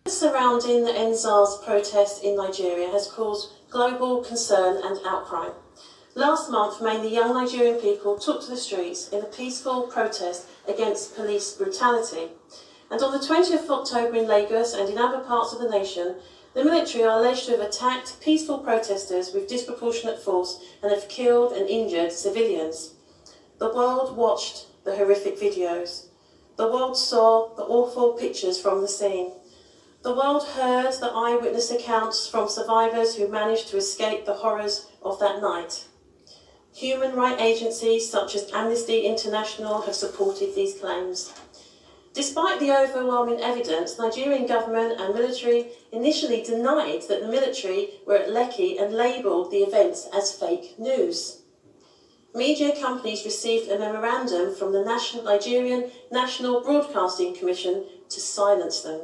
Surrounding the EndSARS protest in Nigeria has caused global concern and outcry. Last month, mainly young Nigerian people took to the streets in a peaceful protest against police brutality. And on the 20th of October in Lagos and in other parts of the nation, the military are alleged to have attacked peaceful protesters with disproportionate force and have killed and injured civilians. The world watched the horrific videos. The world saw the awful pictures from the scene. The world heard the eyewitness accounts from survivors who managed to escape the horrors of that night. Human rights agencies such as Amnesty International have supported these claims. Despite the overwhelming evidence, Nigerian government and military initially denied that the military were at Lekki and labelled the events as fake news. Media companies received a memorandum from the Nigerian National Broadcasting Commission to silence them,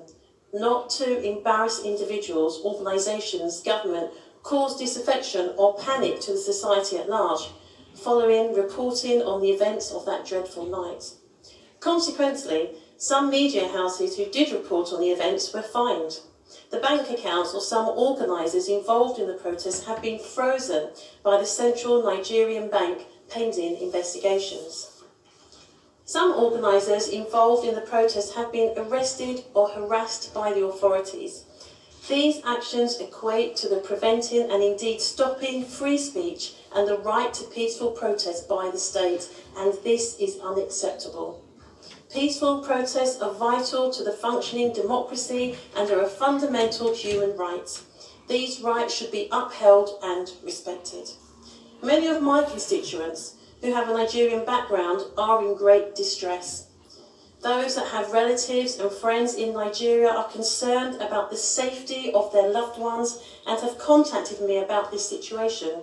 not to embarrass individuals, organisations, government, cause disaffection or panic to the society at large, following reporting on the events of that dreadful night. Consequently, some media houses who did report on the events were fined. The bank accounts of some organisers involved in the protests have been frozen by the Central Nigerian Bank pending investigations. Some organisers involved in the protest have been arrested or harassed by the authorities. These actions equate to the preventing and indeed stopping free speech and the right to peaceful protest by the state, and this is unacceptable. Peaceful protests are vital to the functioning democracy and are a fundamental human right. These rights should be upheld and respected. Many of my constituents who have a Nigerian background are in great distress. Those that have relatives and friends in Nigeria are concerned about the safety of their loved ones and have contacted me about this situation.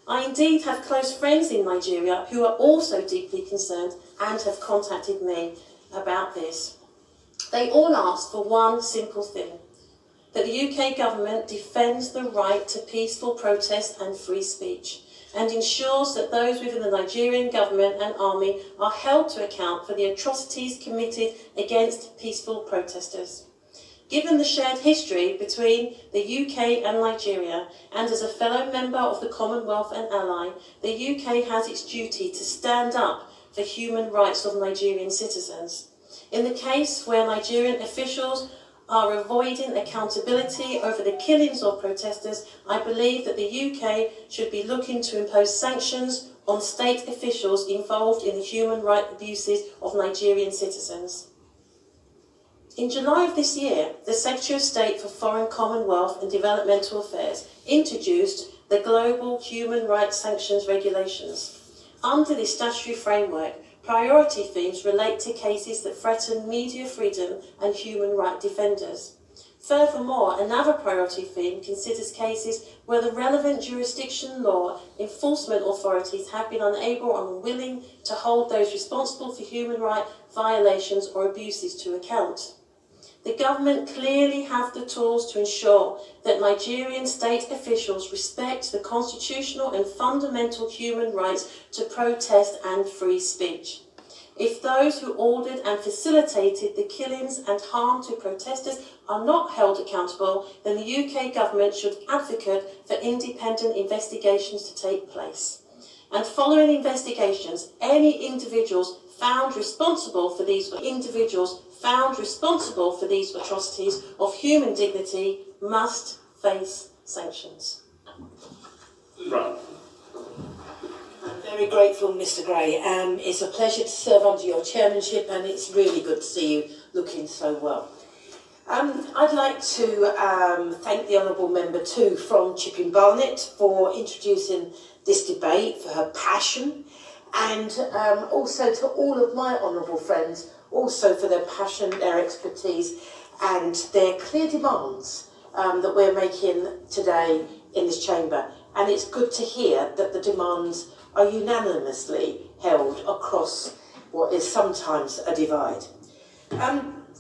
I indeed have close friends in Nigeria who are also deeply concerned and have contacted me about this. They all ask for one simple thing: that the UK government defends the right to peaceful protest and free speech, and ensures that those within the Nigerian government and army are held to account for the atrocities committed against peaceful protesters. Given the shared history between the UK and Nigeria, and as a fellow member of the Commonwealth and ally, the UK has its duty to stand up for human rights of Nigerian citizens. In the case where Nigerian officials are avoiding accountability over the killings of protesters, I believe that the UK should be looking to impose sanctions on state officials involved in the human rights abuses of Nigerian citizens. In July of this year, the Secretary of State for Foreign, Commonwealth and Developmental Affairs introduced the Global Human Rights Sanctions Regulations. Under this statutory framework, priority themes relate to cases that threaten media freedom and human rights defenders. Furthermore, another priority theme considers cases where the relevant jurisdiction law enforcement authorities have been unable or unwilling to hold those responsible for human rights violations or abuses to account. The government clearly have the tools to ensure that Nigerian state officials respect the constitutional and fundamental human rights to protest and free speech. If those who ordered and facilitated the killings and harm to protesters are not held accountable, then the UK government should advocate for independent investigations to take place. And following investigations, any individuals found responsible for these atrocities of human dignity must face sanctions. Right. I'm very grateful, Mr. Gray. It's a pleasure to serve under your chairmanship, and it's really good to see you looking so well. I'd like to thank the Honourable Member too from Chipping Barnet for introducing this debate, for her passion, and also to all of my honourable friends, also for their passion, their expertise, and their clear demands that we're making today in this chamber. And it's good to hear that the demands are unanimously held across what is sometimes a divide.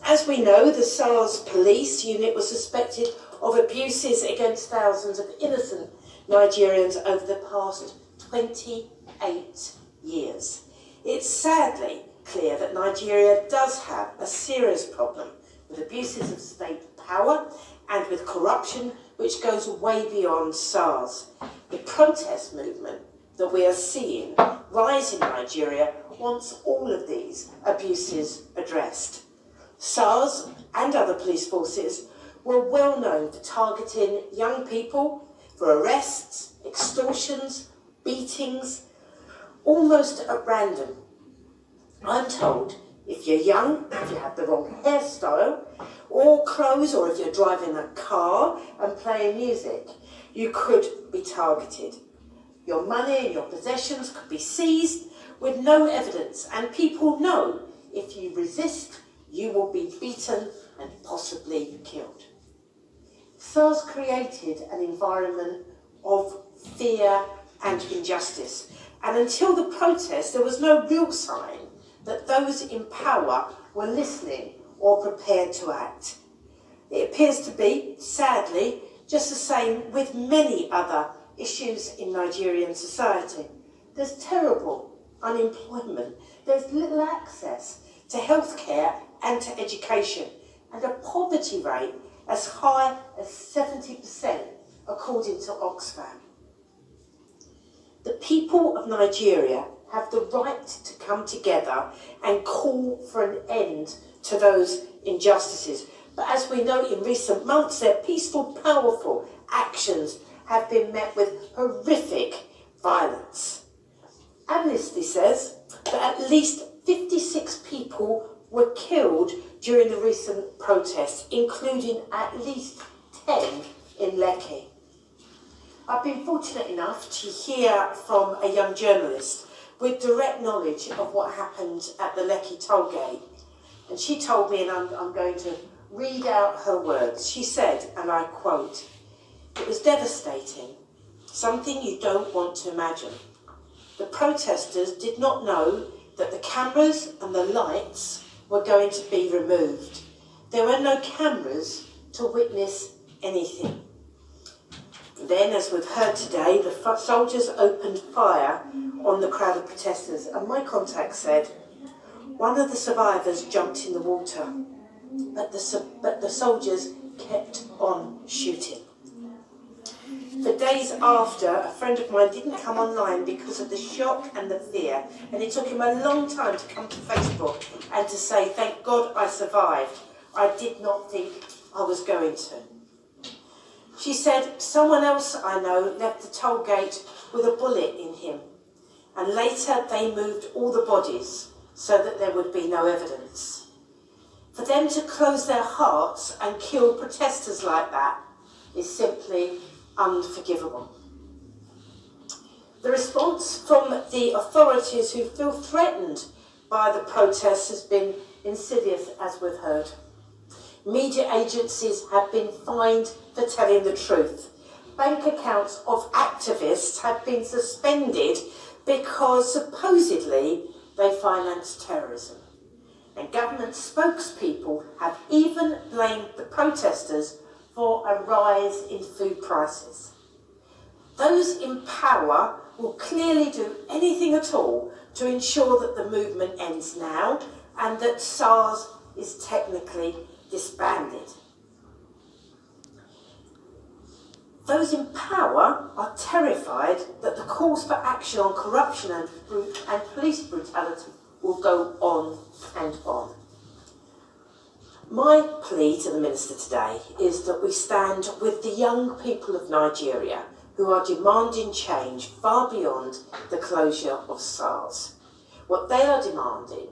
As we know, the SARS police unit was suspected of abuses against thousands of innocent Nigerians over the past 28 years. It's sadly clear that Nigeria does have a serious problem with abuses of state power and with corruption which goes way beyond SARS. The protest movement that we are seeing rise in Nigeria wants all of these abuses addressed. SARS and other police forces were well known for targeting young people for arrests, extortions, beatings, almost at random. I'm told if you're young, if you have the wrong hairstyle or clothes, or if you're driving a car and playing music, you could be targeted. Your money and your possessions could be seized with no evidence, and people know if you resist, you will be beaten and possibly killed. SARS created an environment of fear and injustice, and until the protest, there was no real sign that those in power were listening or prepared to act. It appears to be, sadly, just the same with many other issues in Nigerian society. There's terrible unemployment, there's little access to healthcare and to education, and a poverty rate as high as 70%, according to Oxfam. The people of Nigeria have the right to come together and call for an end to those injustices. But as we know, in recent months, their peaceful, powerful actions have been met with horrific violence. Amnesty says that at least 56 people were killed during the recent protests, including at least 10 in Lekki. I've been fortunate enough to hear from a young journalist with direct knowledge of what happened at the Lekki toll gate. And she told me, and I'm going to read out her words. She said, and I quote, "It was devastating, something you don't want to imagine. The protesters did not know that the cameras and the lights were going to be removed. There were no cameras to witness anything. Then, as we've heard today, the soldiers opened fire on the crowd of protesters, and my contact said one of the survivors jumped in the water, but the soldiers kept on shooting. For days after, a friend of mine didn't come online because of the shock and the fear, and it took him a long time to come to Facebook and to say, thank God I survived. I did not think I was going to." She said, "Someone else I know left the toll gate with a bullet in him, and later they moved all the bodies so that there would be no evidence. For them to close their hearts and kill protesters like that is simply unforgivable." The response from the authorities who feel threatened by the protests has been insidious, as we've heard. Media agencies have been fined for telling the truth. Bank accounts of activists have been suspended because supposedly they finance terrorism. And government spokespeople have even blamed the protesters for a rise in food prices. Those in power will clearly do anything at all to ensure that the movement ends now and that SARS is technically disbanded. Those in power are terrified that the calls for action on corruption and police brutality will go on and on. My plea to the Minister today is that we stand with the young people of Nigeria who are demanding change far beyond the closure of SARS. What they are demanding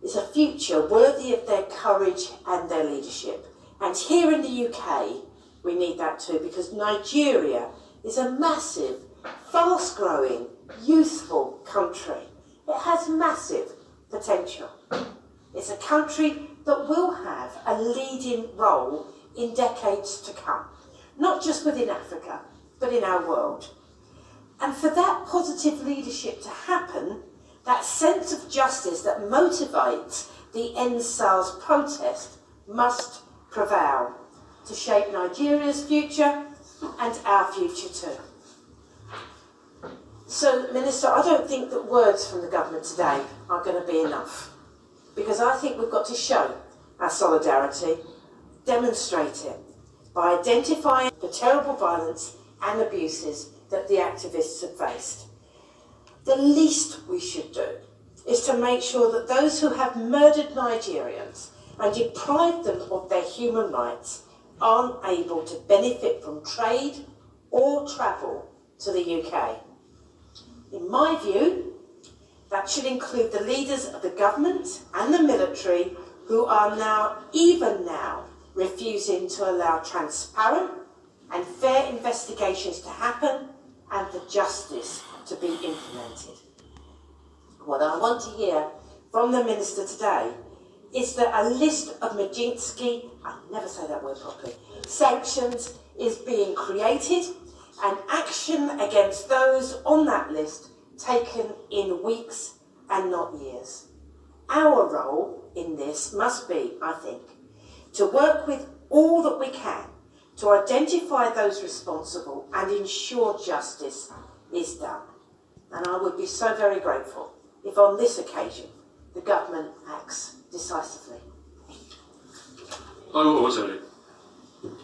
is a future worthy of their courage and their leadership. And here in the UK, we need that too, because Nigeria is a massive, fast-growing, youthful country. It has massive potential. It's a country that will have a leading role in decades to come, not just within Africa, but in our world. And for that positive leadership to happen, that sense of justice that motivates the EndSARS protest must prevail to shape Nigeria's future and our future too. So, Minister, I don't think that words from the government today are going to be enough, because I think we've got to show our solidarity, demonstrate it by identifying the terrible violence and abuses that the activists have faced. The least we should do is to make sure that those who have murdered Nigerians and deprived them of their human rights aren't able to benefit from trade or travel to the UK. In my view, that should include the leaders of the government and the military who are even now, refusing to allow transparent and fair investigations to happen and for justice to be implemented. What I want to hear from the Minister today is that a list of Majinsky, I'll never say that word properly, sanctions is being created and action against those on that list taken in weeks and not years. Our role in this must be, I think, to work with all that we can to identify those responsible and ensure justice is done. And I would be so very grateful if on this occasion the government acts decisively.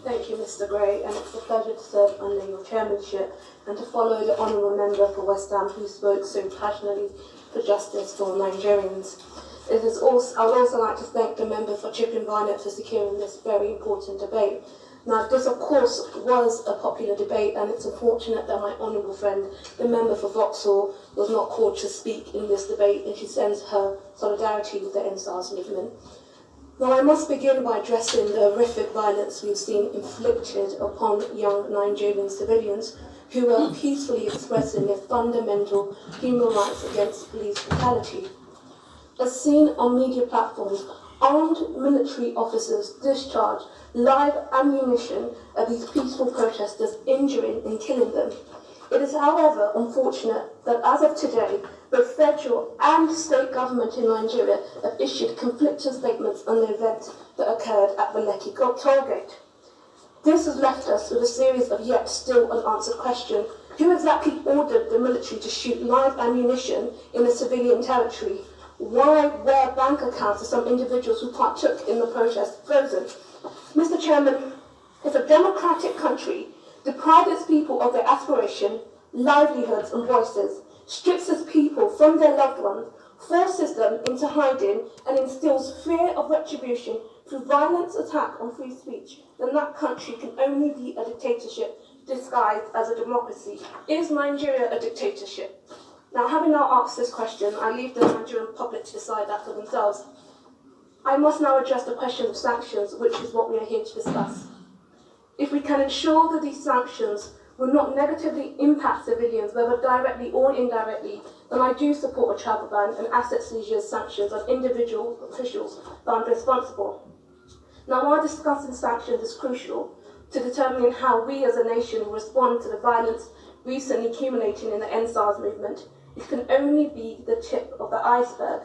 Thank you, Mr. Gray, and it's a pleasure to serve under your chairmanship and to follow the honourable member for West Ham who spoke so passionately for justice for Nigerians. I would also like to thank the member for Chipping Barnett for securing this very important debate. Now, this of course was a popular debate, and it's unfortunate that my honourable friend, the member for Vauxhall, was not called to speak in this debate, and she sends her solidarity with the EndSARS movement. Now, I must begin by addressing the horrific violence we've seen inflicted upon young Nigerian civilians who are peacefully expressing their fundamental human rights against police brutality. As seen on media platforms, armed military officers discharge live ammunition at these peaceful protesters, injuring and killing them. It is, however, unfortunate that as of today, both federal and state government in Nigeria have issued conflicting statements on the event that occurred at the Lekki tollgate. This has left us with a series of yet still unanswered questions. Who exactly ordered the military to shoot live ammunition in a civilian territory? Why were bank accounts of some individuals who partook in the protest frozen? Mr. Chairman, if a democratic country deprives its people of their aspiration, livelihoods and voices, strips its people from their loved ones, forces them into hiding and instills fear of retribution through violent attack on free speech, then that country can only be a dictatorship disguised as a democracy. Is Nigeria a dictatorship? Now, having now asked this question, I leave the Nigerian public to decide that for themselves. I must now address the question of sanctions, which is what we are here to discuss. If we can ensure that these sanctions will not negatively impact civilians, whether directly or indirectly, then I do support a travel ban and asset seizure sanctions on individual officials found responsible. Now, while discussing sanctions is crucial to determining how we as a nation will respond to the violence recently accumulating in the EndSARS movement, it can only be the tip of the iceberg.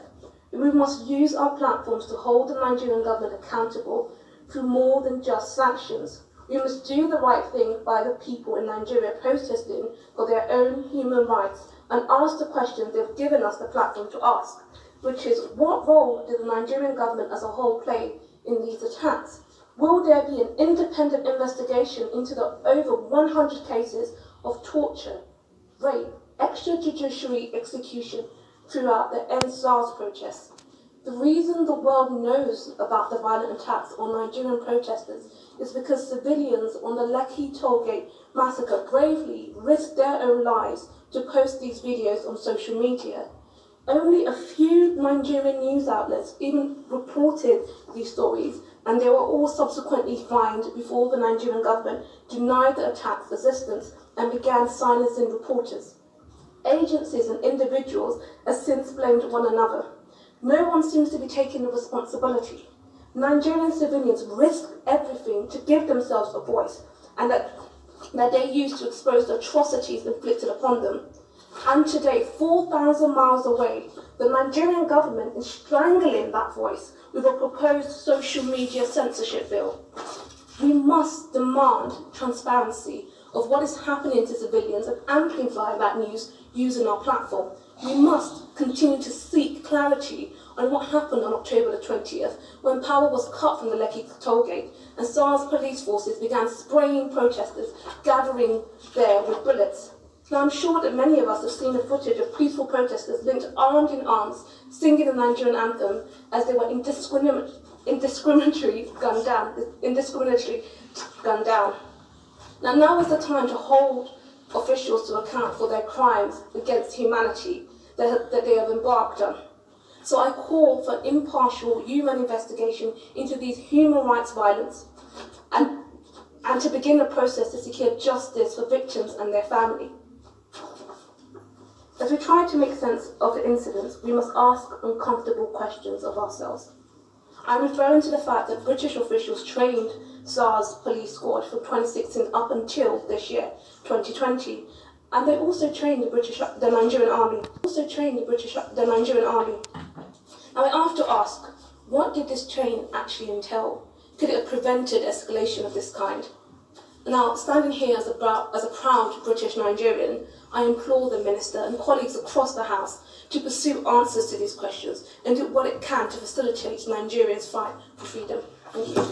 We must use our platforms to hold the Nigerian government accountable through more than just sanctions. We must do the right thing by the people in Nigeria protesting for their own human rights and ask the questions they've given us the platform to ask, which is, what role did the Nigerian government as a whole play in these attacks? Will there be an independent investigation into the over 100 cases of torture, rape, extrajudiciary execution throughout the EndSARS protests? The reason the world knows about the violent attacks on Nigerian protesters is because civilians on the Lekki tollgate massacre bravely risked their own lives to post these videos on social media. Only a few Nigerian news outlets even reported these stories, and they were all subsequently fined before the Nigerian government denied the attack's existence and began silencing reporters. Agencies and individuals have since blamed one another. No one seems to be taking the responsibility. Nigerian civilians risked everything to give themselves a voice, and that they used to expose the atrocities inflicted upon them. And today, 4,000 miles away, the Nigerian government is strangling that voice with a proposed social media censorship bill. We must demand transparency of what is happening to civilians and amplify that news using our platform. We must continue to seek clarity on what happened on October the 20th, when power was cut from the Lekki tollgate and SARS police forces began spraying protesters gathering there with bullets. Now, I'm sure that many of us have seen the footage of peaceful protesters linked armed in arms, singing the Nigerian anthem as they were indiscriminately gunned down. Now is the time to hold officials to account for their crimes against humanity that they have embarked on. So I call for an impartial human investigation into these human rights violence and to begin a process to secure justice for victims and their family. As we try to make sense of the incidents, we must ask uncomfortable questions of ourselves. I'm referring to the fact that British officials trained SARS police squad from 2016 up until this year, 2020, and they also trained the Nigerian army. Now I have to ask, what did this training actually entail? Could it have prevented escalation of this kind? Now, standing here as a proud British Nigerian, I implore the Minister and colleagues across the House to pursue answers to these questions and do what it can to facilitate Nigerians' fight for freedom. Thank you.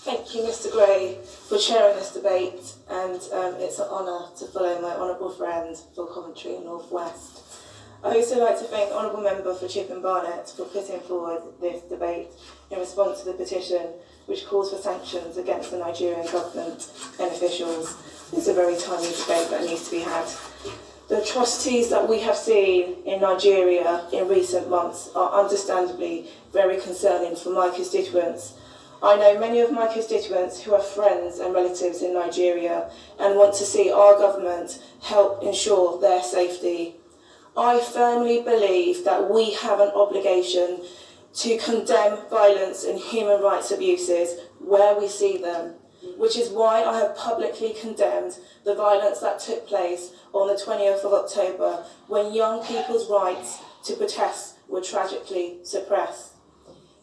Thank you, Mr. Gray, for chairing this debate, and it's an honour to follow my honourable friend for Coventry and North West. I'd also like to thank the Honourable Member for Chipping Barnett for putting forward this debate in response to the petition which calls for sanctions against the Nigerian government and officials. It's a very timely debate that needs to be had. The atrocities that we have seen in Nigeria in recent months are understandably very concerning for my constituents. I know many of my constituents who have friends and relatives in Nigeria and want to see our government help ensure their safety. I firmly believe that we have an obligation to condemn violence and human rights abuses where we see them, which is why I have publicly condemned the violence that took place on the 20th of October when young people's rights to protest were tragically suppressed.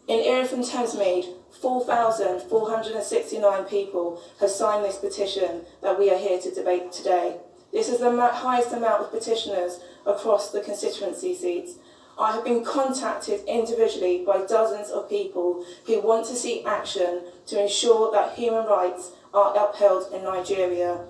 In Erith and Thamesmead, 4,469 people have signed this petition that we are here to debate today. This is the highest amount of petitioners across the constituency seats. I have been contacted individually by dozens of people who want to see action to ensure that human rights are upheld in Nigeria.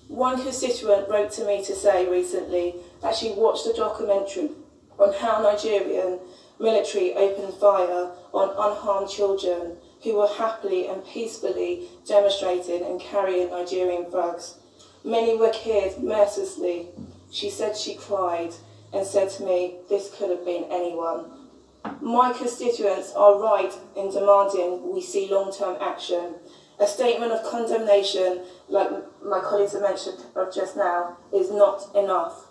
One constituent wrote to me to say recently that she watched a documentary on how Nigerian military opened fire on unharmed children who were happily and peacefully demonstrating and carrying Nigerian flags. Many were killed mercilessly. She said she cried and said to me, this could have been anyone. My constituents are right in demanding we see long-term action. A statement of condemnation, like my colleagues have mentioned just now, is not enough.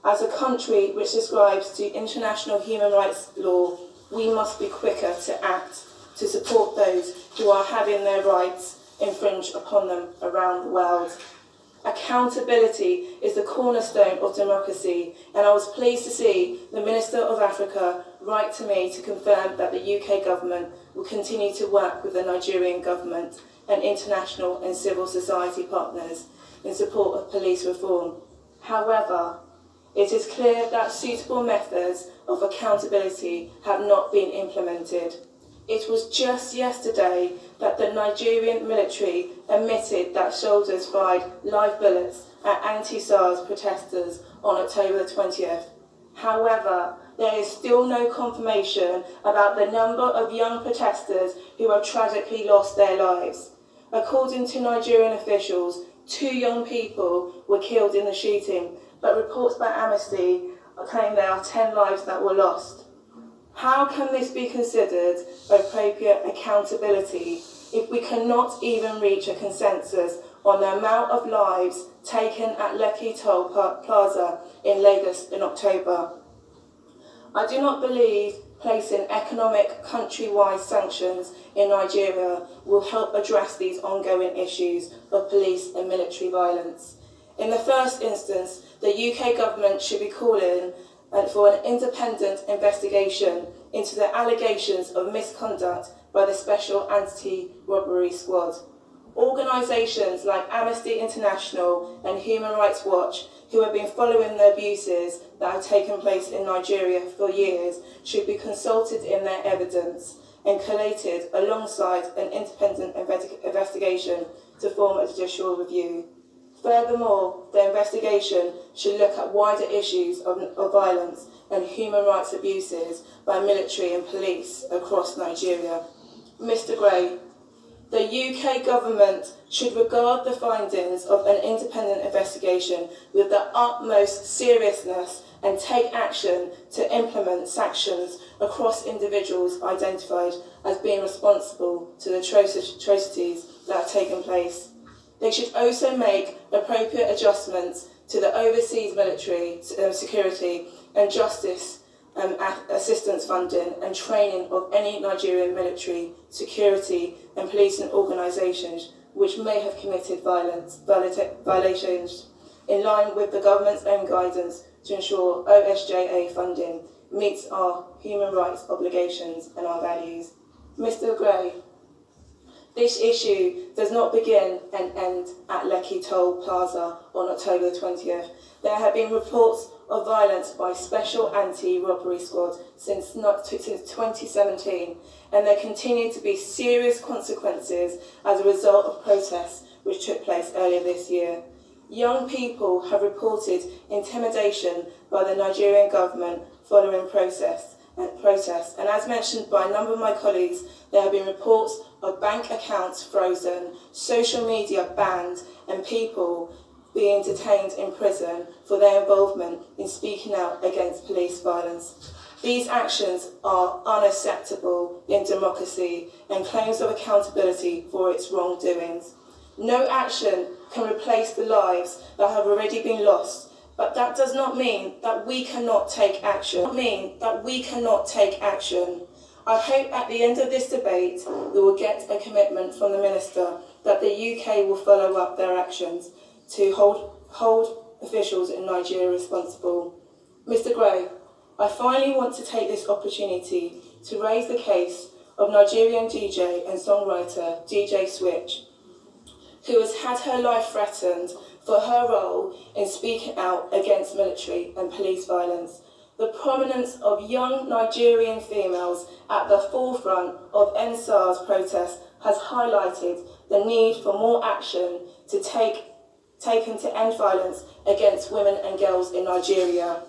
As a country which subscribes to international human rights law, we must be quicker to act to support those who are having their rights infringed upon them around the world. Accountability is the cornerstone of democracy, and I was pleased to see the Minister of Africa write to me to confirm that the UK government will continue to work with the Nigerian government and international and civil society partners in support of police reform. However, it is clear that suitable methods of accountability have not been implemented. It was just yesterday that the Nigerian military admitted that soldiers fired live bullets at anti-SARS protesters on October the 20th. However, there is still no confirmation about the number of young protesters who have tragically lost their lives. According to Nigerian officials, 2 young people were killed in the shooting, but reports by Amnesty claim there are 10 lives that were lost. How can this be considered appropriate accountability if we cannot even reach a consensus on the amount of lives taken at Lekki Toll Plaza in Lagos in October? I do not believe placing economic countrywide sanctions in Nigeria will help address these ongoing issues of police and military violence. In the first instance, the UK government should be calling for an independent investigation into the allegations of misconduct by the Special Anti-Robbery Squad. Organisations like Amnesty International and Human Rights Watch, who have been following the abuses that have taken place in Nigeria for years, should be consulted in their evidence and collated alongside an independent investigation to form a judicial review. Furthermore, the investigation should look at wider issues of violence and human rights abuses by military and police across Nigeria. Mr. Gray, the UK government should regard the findings of an independent investigation with the utmost seriousness and take action to implement sanctions across individuals identified as being responsible to the atrocities that have taken place. They should also make appropriate adjustments to the overseas military security and justice assistance funding and training of any Nigerian military, security and policing organisations which may have committed violations in line with the government's own guidance to ensure OSJA funding meets our human rights obligations and our values. Mr. Gray, this issue does not begin and end at Lekki Toll Plaza on October the 20th. There have been reports of violence by Special Anti-Robbery Squad since 2017, and there continue to be serious consequences as a result of protests which took place earlier this year. Young people have reported intimidation by the Nigerian government following protests, and as mentioned by a number of my colleagues, there have been reports of bank accounts frozen, social media banned, and people being detained in prison for their involvement in speaking out against police violence. These actions are unacceptable in democracy and claims of accountability for its wrongdoings. No action can replace the lives that have already been lost, but that does not mean that we cannot take action. I hope at the end of this debate we will get a commitment from the Minister that the UK will follow up their actions to hold officials in Nigeria responsible. Mr. Gray, I finally want to take this opportunity to raise the case of Nigerian DJ and songwriter DJ Switch, who has had her life threatened for her role in speaking out against military and police violence. The prominence of young Nigerian females at the forefront of EndSARS Protest has highlighted the need for more action to taken to end violence against women and girls in Nigeria.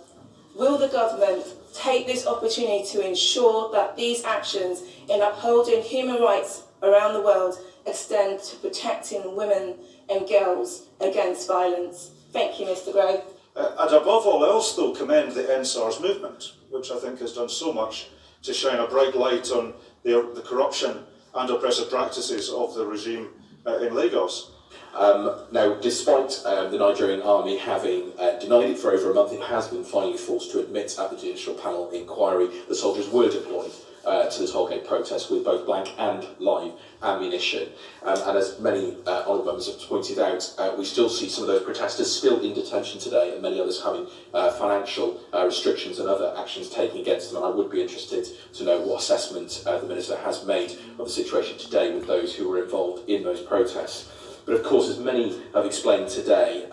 Will the government take this opportunity to ensure that these actions in upholding human rights around the world extend to protecting women and girls against violence? Thank you, Mr. Gray. And above all else, though, commend the EndSARS movement, which I think has done so much to shine a bright light on the corruption and oppressive practices of the regime in Lagos. Now, despite the Nigerian army having denied it for over a month, it has been finally forced to admit at the judicial panel inquiry the soldiers were deployed to the Tollgate protest with both blank and live ammunition. And as many honourable members have pointed out, we still see some of those protesters still in detention today, and many others having financial restrictions and other actions taken against them. And I would be interested to know what assessment the Minister has made of the situation today with those who were involved in those protests. But of course, as many have explained today,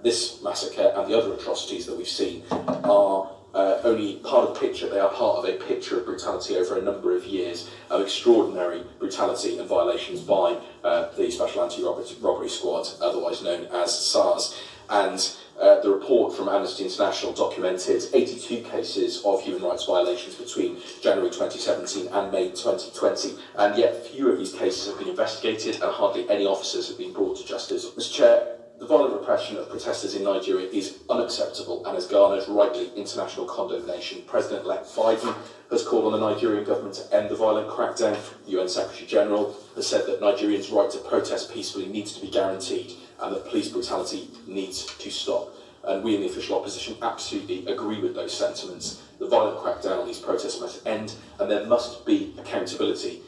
this massacre and the other atrocities that we've seen are only part of the picture. They are part of a picture of brutality over a number of years, of extraordinary brutality and violations by the Special Anti-Robbery Squad, otherwise known as SARS. And the report from Amnesty International documented 82 cases of human rights violations between January 2017 and May 2020, and yet few of these cases have been investigated and hardly any officers have been brought to justice. Mr. Chair, the violent repression of protesters in Nigeria is unacceptable and has garnered rightly international condemnation. President-elect Biden has called on the Nigerian government to end the violent crackdown. The UN Secretary-General has said that Nigerians' right to protest peacefully needs to be guaranteed and that police brutality needs to stop. And we in the official opposition absolutely agree with those sentiments. The violent crackdown on these protests must end, and there must be accountability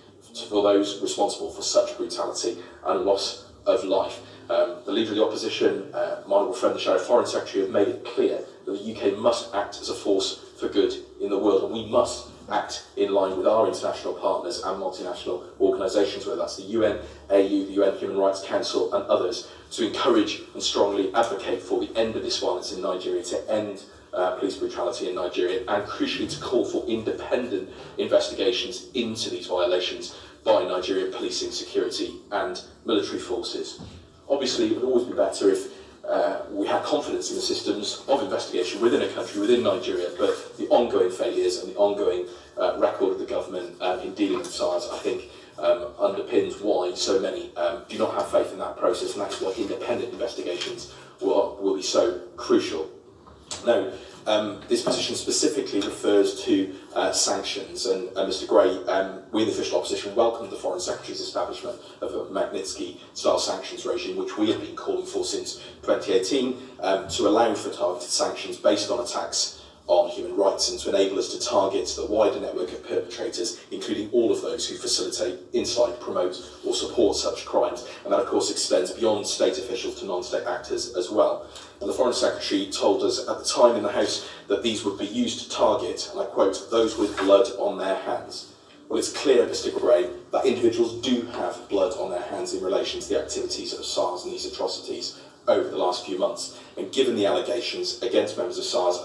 for those responsible for such brutality and loss of life. The Leader of the Opposition, my honourable friend the Shadow Foreign Secretary, have made it clear that the UK must act as a force for good in the world, and we must act in line with our international partners and multinational organisations, whether that's the UN, AU, the UN Human Rights Council and others, to encourage and strongly advocate for the end of this violence in Nigeria, to end police brutality in Nigeria, and crucially to call for independent investigations into these violations by Nigerian policing, security and military forces. Obviously, it would always be better if we had confidence in the systems of investigation within a country, within Nigeria, but the ongoing failures and the ongoing record of the government in dealing with SARS, I think, underpins why so many do not have faith in that process, and that's why independent investigations will be so crucial. Now, this petition specifically refers to sanctions, and Mr Gray, we in the official opposition welcomed the Foreign Secretary's establishment of a Magnitsky-style sanctions regime, which we have been calling for since 2018, to allow for targeted sanctions based on attacks on human rights and to enable us to target the wider network of perpetrators, including all of those who facilitate, incite, promote or support such crimes. And that of course extends beyond state officials to non-state actors as well. And the Foreign Secretary told us at the time in the House that these would be used to target, and I quote, those with blood on their hands. Well, it's clear, Mr Gray, that individuals do have blood on their hands in relation to the activities of SARS and these atrocities over the last few months. And given the allegations against members of SARS